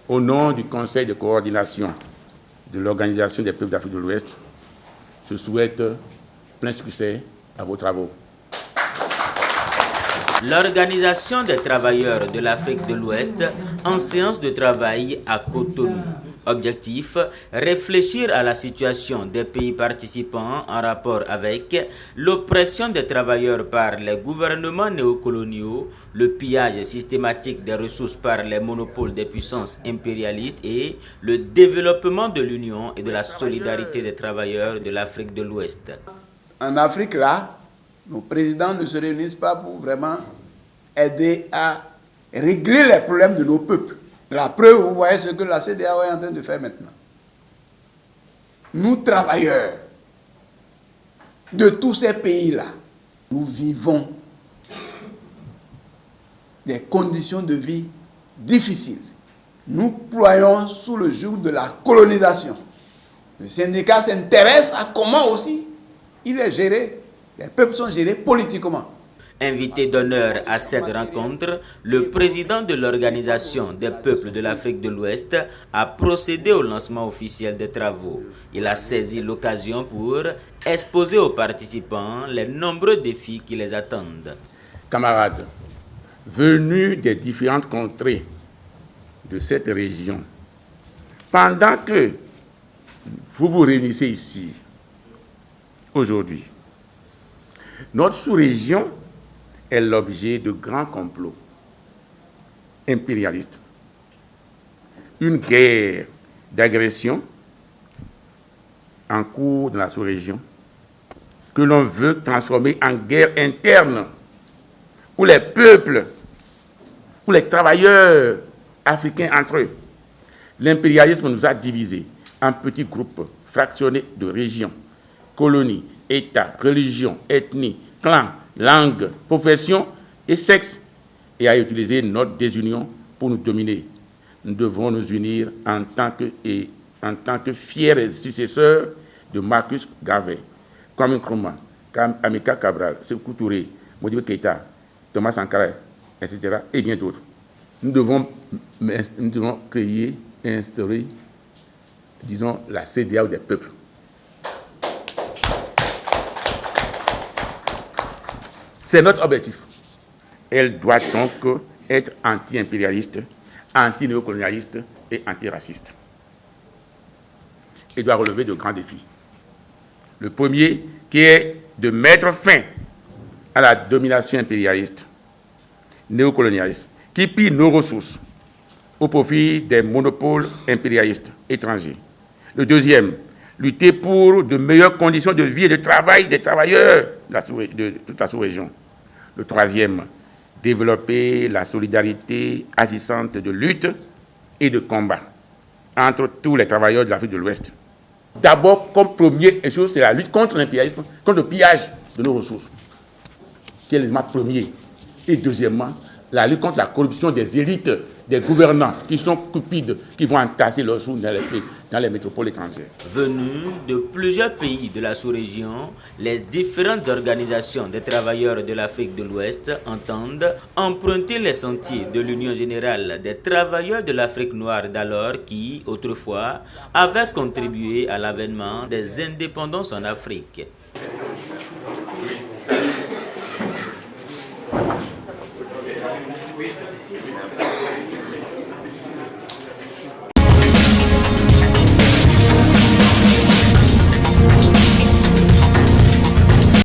Au nom du Conseil de coordination de l'Organisation des peuples d'Afrique de l'Ouest, je souhaite plein succès à vos travaux. L'Organisation des travailleurs de l'Afrique de l'Ouest en séance de travail à Cotonou. Objectif, réfléchir à la situation des pays participants en rapport avec l'oppression des travailleurs par les gouvernements néocoloniaux, le pillage systématique des ressources par les monopoles des puissances impérialistes et le développement de l'union et de la solidarité des travailleurs de l'Afrique de l'Ouest. En Afrique, là, nos présidents ne se réunissent pas pour vraiment aider à régler les problèmes de nos peuples. La preuve, vous voyez ce que la CEDEAO est en train de faire maintenant. Nous, travailleurs de tous ces pays-là, nous vivons des conditions de vie difficiles. Nous ployons sous le joug de la colonisation. Le syndicat s'intéresse à comment aussi il est géré. Les peuples sont gérés politiquement. Invité d'honneur à cette rencontre, le président de l'Organisation des peuples de l'Afrique de l'Ouest a procédé au lancement officiel des travaux. Il a saisi l'occasion pour exposer aux participants les nombreux défis qui les attendent. Camarades, venus des différentes contrées de cette région, pendant que vous vous réunissez ici, aujourd'hui, notre sous-région est l'objet de grands complots impérialistes. Une guerre d'agression en cours dans la sous-région que l'on veut transformer en guerre interne où les peuples, où les travailleurs africains entre eux. L'impérialisme nous a divisés en petits groupes fractionnés de régions, colonies, États, religions, ethnies, clans, langue, profession et sexe, et a utilisé notre désunion pour nous dominer. Nous devons nous unir en tant que fiers successeurs de Marcus Garvey, Kwame Nkrumah, Amilcar Cabral, Sékou Touré, Modibo Keïta, Thomas Sankara, etc. et bien d'autres. Nous devons créer et instaurer, disons, la CEDEAO des peuples. C'est notre objectif. Elle doit donc être anti-impérialiste, anti-néocolonialiste et anti-raciste. Elle doit relever de grands défis. Le premier, qui est de mettre fin à la domination impérialiste, néocolonialiste, qui pille nos ressources au profit des monopoles impérialistes étrangers. Le deuxième, lutter pour de meilleures conditions de vie et de travail des travailleurs de toute la sous-région. Le troisième, développer la solidarité agissante de lutte et de combat entre tous les travailleurs de l'Afrique de l'Ouest. D'abord, comme première chose, c'est la lutte contre l'impérialisme, contre le pillage de nos ressources, qui est l'élément premier. Et deuxièmement, la lutte contre la corruption des élites, des gouvernants qui sont cupides, qui vont entasser leurs sous dans les métropoles étrangères. Venus de plusieurs pays de la sous-région, les différentes organisations des travailleurs de l'Afrique de l'Ouest entendent emprunter les sentiers de l'Union générale des travailleurs de l'Afrique noire d'alors qui, autrefois, avaient contribué à l'avènement des indépendances en Afrique.